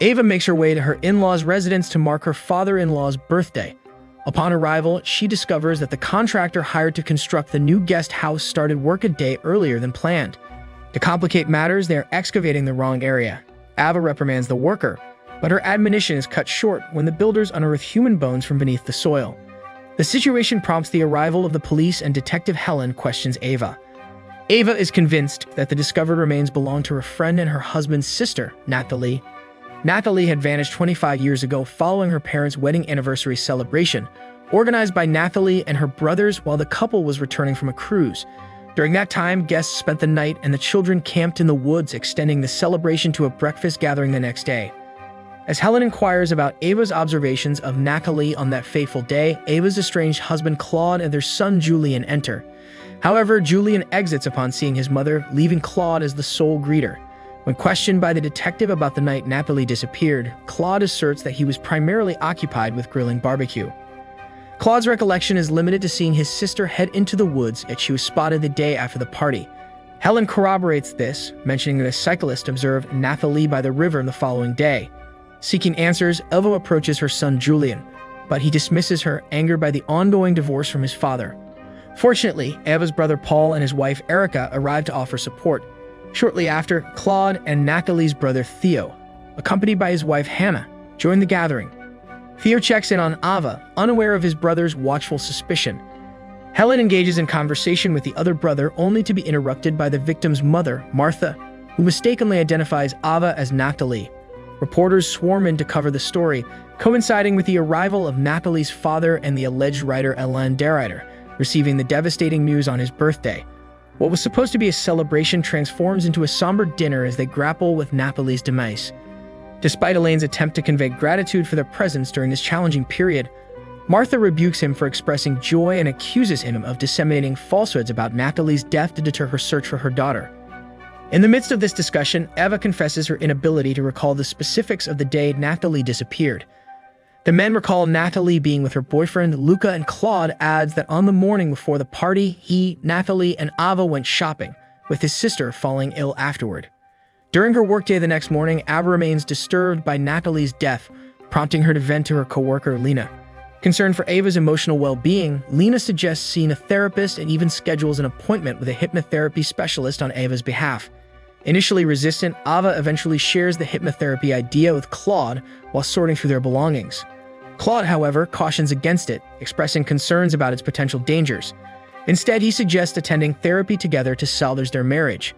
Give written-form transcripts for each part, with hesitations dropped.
Ava makes her way to her in-laws' residence to mark her father-in-law's birthday. Upon arrival, she discovers that the contractor hired to construct the new guest house started work a day earlier than planned. To complicate matters, they are excavating the wrong area. Ava reprimands the worker, but her admonition is cut short when the builders unearth human bones from beneath the soil. The situation prompts the arrival of the police, and Detective Helen questions Ava. Ava is convinced that the discovered remains belong to her friend and her husband's sister, Nathalie. Nathalie had vanished 25 years ago following her parents' wedding anniversary celebration, organized by Nathalie and her brothers while the couple was returning from a cruise. During that time, guests spent the night and the children camped in the woods, extending the celebration to a breakfast gathering the next day. As Helen inquires about Ava's observations of Nathalie on that fateful day, Ava's estranged husband Claude and their son Julian enter. However, Julian exits upon seeing his mother, leaving Claude as the sole greeter. When questioned by the detective about the night Nathalie disappeared, Claude asserts that he was primarily occupied with grilling barbecue. Claude's recollection is limited to seeing his sister head into the woods, yet she was spotted the day after the party. Helen corroborates this, mentioning that a cyclist observed Nathalie by the river the following day. Seeking answers, Ava approaches her son Julian, but he dismisses her, angered by the ongoing divorce from his father. Fortunately, Ava's brother Paul and his wife Erica arrive to offer support. Shortly after, Claude and Nathalie's brother Theo, accompanied by his wife Hannah, join the gathering. Theo checks in on Ava, unaware of his brother's watchful suspicion. Helen engages in conversation with the other brother, only to be interrupted by the victim's mother, Martha, who mistakenly identifies Ava as Nathalie. Reporters swarm in to cover the story, coinciding with the arrival of Nathalie's father and the alleged writer Alain Derrida, receiving the devastating news on his birthday. What was supposed to be a celebration transforms into a somber dinner as they grapple with Nathalie's demise. Despite Elaine's attempt to convey gratitude for their presence during this challenging period, Martha rebukes him for expressing joy and accuses him of disseminating falsehoods about Nathalie's death to deter her search for her daughter. In the midst of this discussion, Ava confesses her inability to recall the specifics of the day Nathalie disappeared. The men recall Nathalie being with her boyfriend Luca, and Claude adds that on the morning before the party, he, Nathalie, and Ava went shopping, with his sister falling ill afterward. During her workday the next morning, Ava remains disturbed by Nathalie's death, prompting her to vent to her coworker Lena. Concerned for Ava's emotional well-being, Lena suggests seeing a therapist and even schedules an appointment with a hypnotherapy specialist on Ava's behalf. Initially resistant, Ava eventually shares the hypnotherapy idea with Claude while sorting through their belongings. Claude, however, cautions against it, expressing concerns about its potential dangers. Instead, he suggests attending therapy together to salvage their marriage.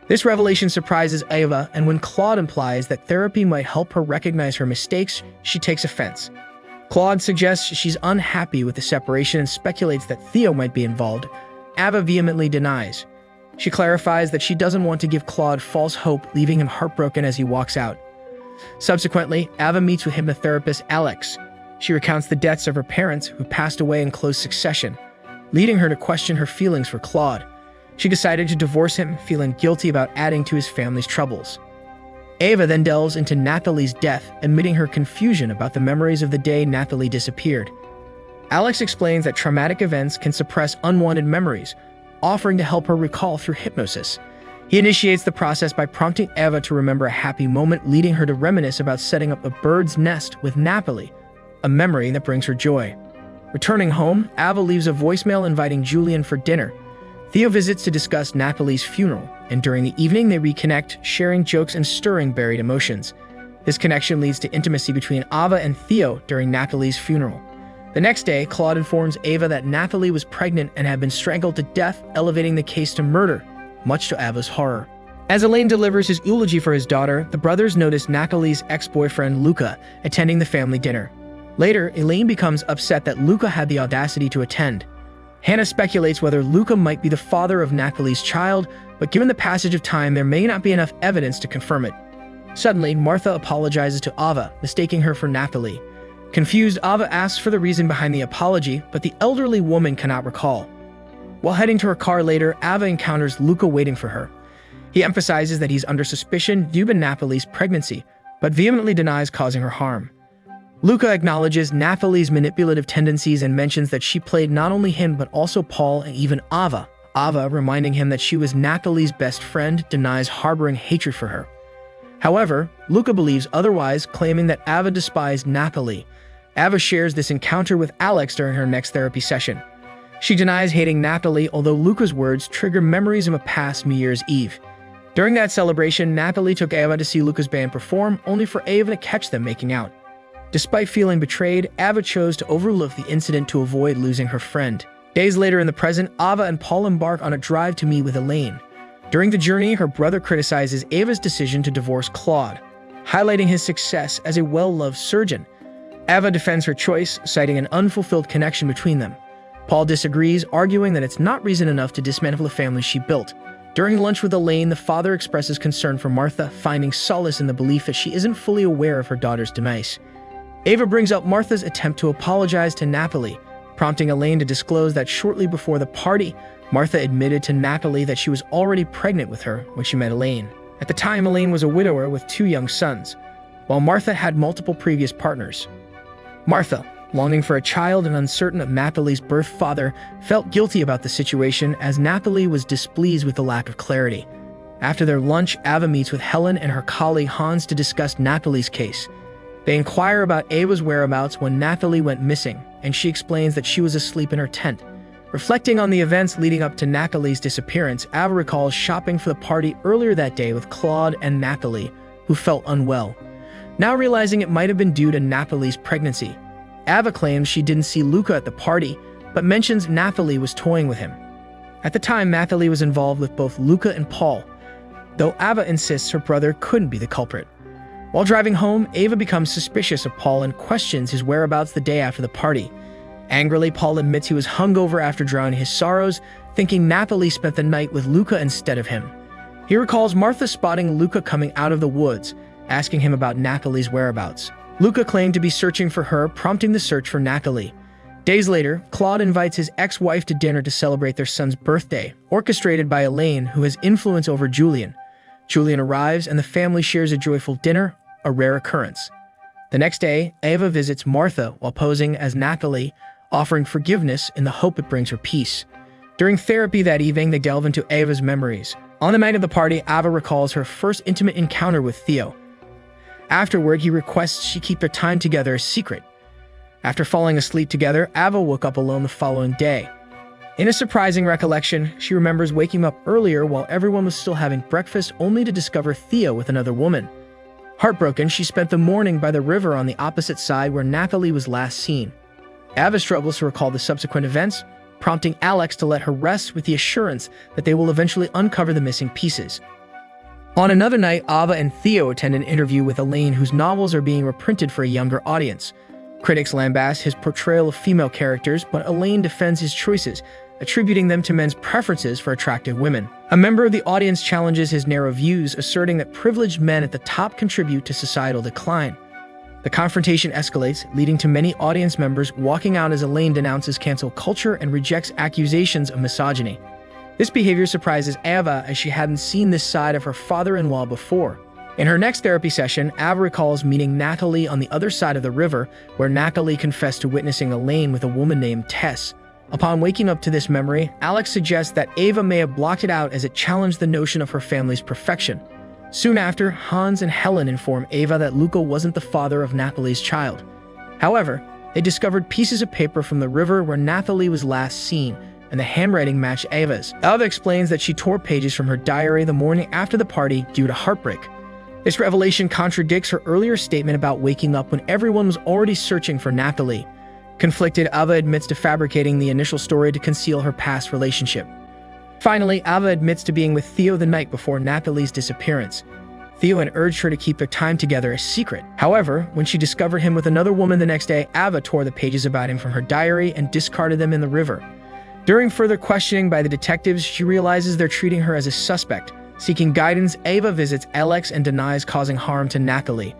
This revelation surprises Ava, and when Claude implies that therapy might help her recognize her mistakes, she takes offense. Claude suggests she's unhappy with the separation and speculates that Theo might be involved. Ava vehemently denies. She clarifies that she doesn't want to give Claude false hope, leaving him heartbroken as he walks out. Subsequently, Ava meets with hypnotherapist Alex. She recounts the deaths of her parents, who passed away in close succession, leading her to question her feelings for Claude. She decided to divorce him, feeling guilty about adding to his family's troubles. Ava then delves into Nathalie's death, admitting her confusion about the memories of the day Nathalie disappeared. Alex explains that traumatic events can suppress unwanted memories, offering to help her recall through hypnosis. He initiates the process by prompting Ava to remember a happy moment, leading her to reminisce about setting up a bird's nest with Nathalie, a memory that brings her joy. Returning home, Ava leaves a voicemail inviting Julian for dinner. Theo visits to discuss Nathalie's funeral, and during the evening they reconnect, sharing jokes and stirring buried emotions. This connection leads to intimacy between Ava and Theo during Nathalie's funeral. The next day, Claude informs Ava that Nathalie was pregnant and had been strangled to death, elevating the case to murder, much to Ava's horror. As Elaine delivers his eulogy for his daughter, the brothers notice Nathalie's ex-boyfriend Luca attending the family dinner. Later, Elaine becomes upset that Luca had the audacity to attend. Hannah speculates whether Luca might be the father of Nathalie's child, but given the passage of time, there may not be enough evidence to confirm it. Suddenly, Martha apologizes to Ava, mistaking her for Nathalie. Confused, Ava asks for the reason behind the apology, but the elderly woman cannot recall. While heading to her car later, Ava encounters Luca waiting for her. He emphasizes that he's under suspicion due to Nathalie's pregnancy, but vehemently denies causing her harm. Luca acknowledges Nathalie's manipulative tendencies and mentions that she played not only him but also Paul and even Ava. Ava, reminding him that she was Nathalie's best friend, denies harboring hatred for her. However, Luca believes otherwise, claiming that Ava despised Napoli. Ava shares this encounter with Alex during her next therapy session. She denies hating Napoli, although Luca's words trigger memories of a past New Year's Eve. During that celebration, Napoli took Ava to see Luca's band perform, only for Ava to catch them making out. Despite feeling betrayed, Ava chose to overlook the incident to avoid losing her friend. Days later in the present, Ava and Paul embark on a drive to meet with Elaine. During the journey, her brother criticizes Ava's decision to divorce Claude, highlighting his success as a well-loved surgeon. Ava defends her choice, citing an unfulfilled connection between them. Paul disagrees, arguing that it's not reason enough to dismantle the family she built. During lunch with Elaine, the father expresses concern for Martha, finding solace in the belief that she isn't fully aware of her daughter's demise. Ava brings up Martha's attempt to apologize to Napoli, prompting Elaine to disclose that shortly before the party, Martha admitted to Napoli that she was already pregnant with her when she met Elaine. At the time, Elaine was a widower with 2 young sons, while Martha had multiple previous partners. Martha, longing for a child and uncertain of Napoli's birth father, felt guilty about the situation as Napoli was displeased with the lack of clarity. After their lunch, Ava meets with Helen and her colleague Hans to discuss Napoli's case. They inquire about Ava's whereabouts when Napoli went missing, and she explains that she was asleep in her tent. Reflecting on the events leading up to Napoli's disappearance, Ava recalls shopping for the party earlier that day with Claude and Napoli, who felt unwell. Now realizing it might have been due to Napoli's pregnancy, Ava claims she didn't see Luca at the party, but mentions Napoli was toying with him. At the time, Napoli was involved with both Luca and Paul, though Ava insists her brother couldn't be the culprit. While driving home, Ava becomes suspicious of Paul and questions his whereabouts the day after the party. Angrily, Paul admits he was hungover after drowning his sorrows, thinking Napoli spent the night with Luca instead of him. He recalls Martha spotting Luca coming out of the woods, asking him about Napoli's whereabouts. Luca claimed to be searching for her, prompting the search for Napoli. Days later, Claude invites his ex-wife to dinner to celebrate their son's birthday, orchestrated by Elaine, who has influence over Julian. Julian arrives and the family shares a joyful dinner, a rare occurrence. The next day, Ava visits Martha while posing as Napoli, offering forgiveness in the hope it brings her peace. During therapy that evening, they delve into Ava's memories. On the night of the party, Ava recalls her first intimate encounter with Theo. Afterward, he requests she keep their time together a secret. After falling asleep together, Ava woke up alone the following day. In a surprising recollection, she remembers waking up earlier while everyone was still having breakfast, only to discover Theo with another woman. Heartbroken, she spent the morning by the river on the opposite side where Napoli was last seen. Ava struggles to recall the subsequent events, prompting Alex to let her rest with the assurance that they will eventually uncover the missing pieces. On another night, Ava and Theo attend an interview with Elaine, whose novels are being reprinted for a younger audience. Critics lambast his portrayal of female characters, but Elaine defends his choices, attributing them to men's preferences for attractive women. A member of the audience challenges his narrow views, asserting that privileged men at the top contribute to societal decline. The confrontation escalates, leading to many audience members walking out as Elaine denounces cancel culture and rejects accusations of misogyny. This behavior surprises Ava, as she hadn't seen this side of her father-in-law before. In her next therapy session, Ava recalls meeting Natalie on the other side of the river, where Natalie confessed to witnessing Elaine with a woman named Tess. Upon waking up to this memory, Alex suggests that Ava may have blocked it out as it challenged the notion of her family's perfection. Soon after, Hans and Helen inform Ava that Luca wasn't the father of Natalie's child. However, they discovered pieces of paper from the river where Natalie was last seen, and the handwriting matched Ava's. Ava explains that she tore pages from her diary the morning after the party due to heartbreak. This revelation contradicts her earlier statement about waking up when everyone was already searching for Natalie. Conflicted, Ava admits to fabricating the initial story to conceal her past relationship. Finally, Ava admits to being with Theo the night before Natalie's disappearance. Theo had urged her to keep their time together a secret. However, when she discovered him with another woman the next day, Ava tore the pages about him from her diary and discarded them in the river. During further questioning by the detectives, she realizes they're treating her as a suspect. Seeking guidance, Ava visits Alex and denies causing harm to Natalie.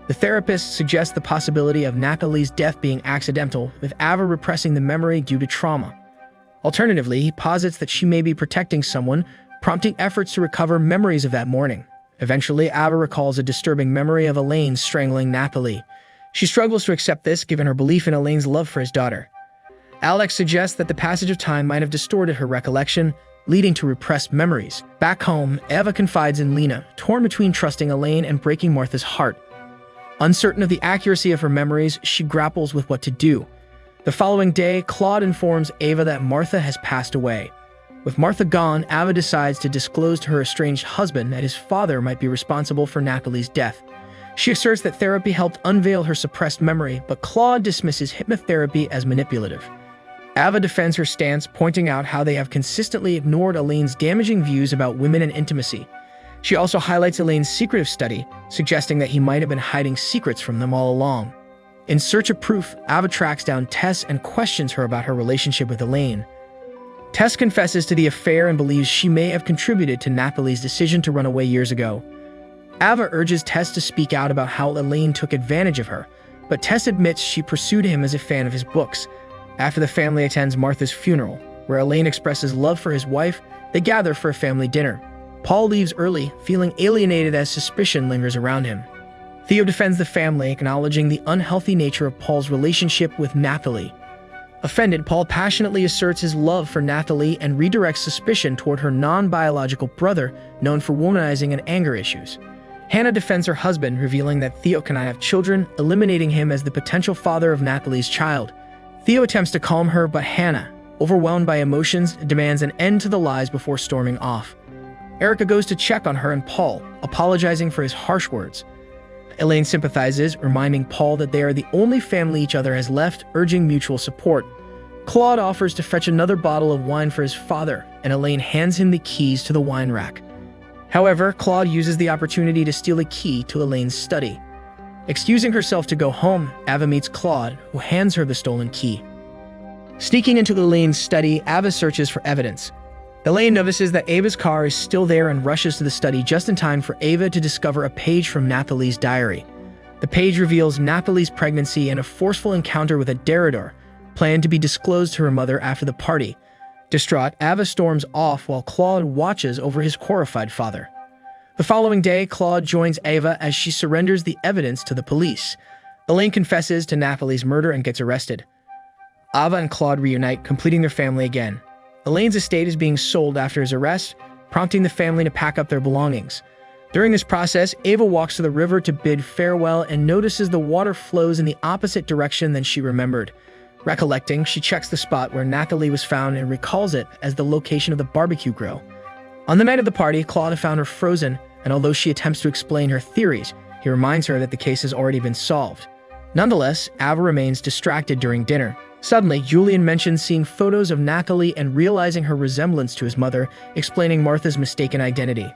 The therapist suggests the possibility of Natalie's death being accidental, with Ava repressing the memory due to trauma. Alternatively, he posits that she may be protecting someone, prompting efforts to recover memories of that morning. Eventually, Ava recalls a disturbing memory of Elaine strangling Natalie. She struggles to accept this, given her belief in Elaine's love for his daughter. Alex suggests that the passage of time might have distorted her recollection, leading to repressed memories. Back home, Eva confides in Lena, torn between trusting Elaine and breaking Martha's heart. Uncertain of the accuracy of her memories, she grapples with what to do. The following day, Claude informs Eva that Martha has passed away. With Martha gone, Eva decides to disclose to her estranged husband that his father might be responsible for Natalie's death. She asserts that therapy helped unveil her suppressed memory, but Claude dismisses hypnotherapy as manipulative. Eva defends her stance, pointing out how they have consistently ignored Elaine's damaging views about women and intimacy. She also highlights Elaine's secretive study, suggesting that he might have been hiding secrets from them all along. In search of proof, Eva tracks down Tess and questions her about her relationship with Elaine. Tess confesses to the affair and believes she may have contributed to Natalie's decision to run away years ago. Eva urges Tess to speak out about how Elaine took advantage of her, but Tess admits she pursued him as a fan of his books. After the family attends Martha's funeral, where Elaine expresses love for his wife, they gather for a family dinner. Paul leaves early, feeling alienated as suspicion lingers around him. Theo defends the family, acknowledging the unhealthy nature of Paul's relationship with Natalie. Offended, Paul passionately asserts his love for Natalie and redirects suspicion toward her non-biological brother, known for womanizing and anger issues. Hannah defends her husband, revealing that Theo cannot have children, eliminating him as the potential father of Natalie's child. Theo attempts to calm her, but Hannah, overwhelmed by emotions, demands an end to the lies before storming off. Erica goes to check on her and Paul, apologizing for his harsh words. Elaine sympathizes, reminding Paul that they are the only family each other has left, urging mutual support. Claude offers to fetch another bottle of wine for his father, and Elaine hands him the keys to the wine rack. However, Claude uses the opportunity to steal a key to Elaine's study. Excusing herself to go home, Eva meets Claude, who hands her the stolen key. Sneaking into Elaine's study, Eva searches for evidence. Elaine notices that Ava's car is still there and rushes to the study just in time for Ava to discover a page from Natalie's diary. The page reveals Natalie's pregnancy and a forceful encounter with a Derridor, planned to be disclosed to her mother after the party. Distraught, Ava storms off while Claude watches over his horrified father. The following day, Claude joins Ava as she surrenders the evidence to the police. Elaine confesses to Natalie's murder and gets arrested. Ava and Claude reunite, completing their family again. Elaine's estate is being sold after his arrest, prompting the family to pack up their belongings. During this process, Ava walks to the river to bid farewell and notices the water flows in the opposite direction than she remembered. Recollecting, she checks the spot where Natalie was found and recalls it as the location of the barbecue grill. On the night of the party, Claude found her frozen, and although she attempts to explain her theories, he reminds her that the case has already been solved. Nonetheless, Ava remains distracted during dinner. Suddenly, Julian mentions seeing photos of Natalie and realizing her resemblance to his mother, explaining Martha's mistaken identity.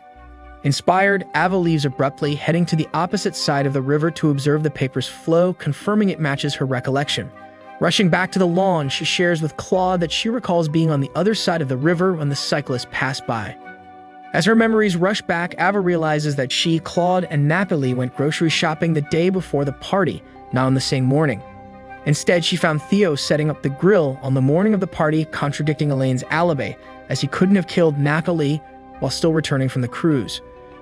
Inspired, Ava leaves abruptly, heading to the opposite side of the river to observe the paper's flow, confirming it matches her recollection. Rushing back to the lawn, she shares with Claude that she recalls being on the other side of the river when the cyclist passed by. As her memories rush back, Ava realizes that she, Claude, and Natalie went grocery shopping the day before the party, not on the same morning. Instead, she found Theo setting up the grill on the morning of the party, contradicting Elaine's alibi, as he couldn't have killed Natalie while still returning from the cruise.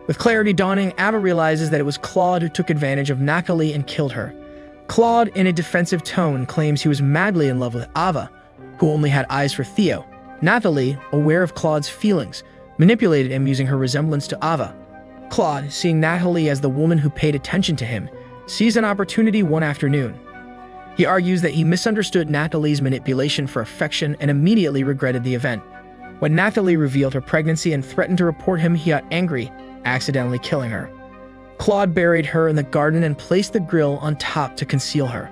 With clarity dawning, Ava realizes that it was Claude who took advantage of Natalie and killed her. Claude, in a defensive tone, claims he was madly in love with Ava, who only had eyes for Theo. Natalie, aware of Claude's feelings, manipulated him using her resemblance to Ava. Claude, seeing Natalie as the woman who paid attention to him, sees an opportunity one afternoon. He argues that he misunderstood Natalie's manipulation for affection and immediately regretted the event. When Natalie revealed her pregnancy and threatened to report him, he got angry, accidentally killing her. Claude buried her in the garden and placed the grill on top to conceal her.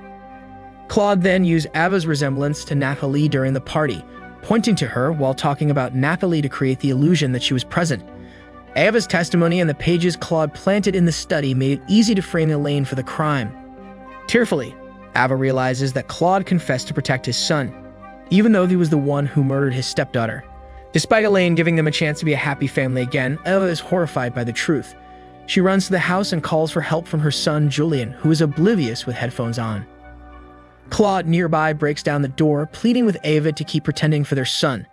Claude then used Ava's resemblance to Natalie during the party, pointing to her while talking about Natalie to create the illusion that she was present. Ava's testimony and the pages Claude planted in the study made it easy to frame Elaine for the crime. Tearfully, Ava realizes that Claude confessed to protect his son, even though he was the one who murdered his stepdaughter. Despite Elaine giving them a chance to be a happy family again, Ava is horrified by the truth. She runs to the house and calls for help from her son, Julian, who is oblivious with headphones on. Claude nearby breaks down the door, pleading with Ava to keep pretending for their son.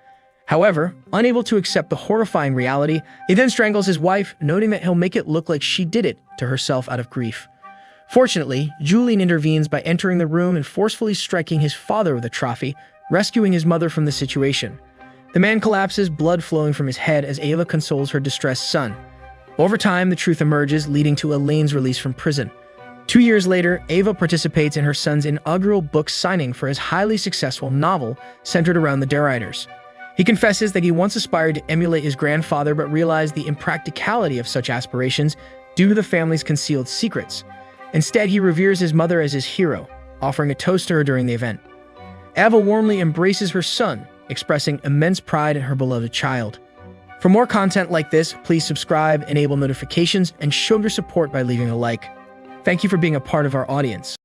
However, unable to accept the horrifying reality, he then strangles his wife, noting that he'll make it look like she did it to herself out of grief. Fortunately, Julian intervenes by entering the room and forcefully striking his father with a trophy, rescuing his mother from the situation. The man collapses, blood flowing from his head as Ava consoles her distressed son. Over time, the truth emerges, leading to Elaine's release from prison. 2 years later, Ava participates in her son's inaugural book signing for his highly successful novel centered around the Darriders. He confesses that he once aspired to emulate his grandfather but realized the impracticality of such aspirations due to the family's concealed secrets. Instead, he reveres his mother as his hero, offering a toast to her during the event. Ava warmly embraces her son, expressing immense pride in her beloved child. For more content like this, please subscribe, enable notifications, and show your support by leaving a like. Thank you for being a part of our audience.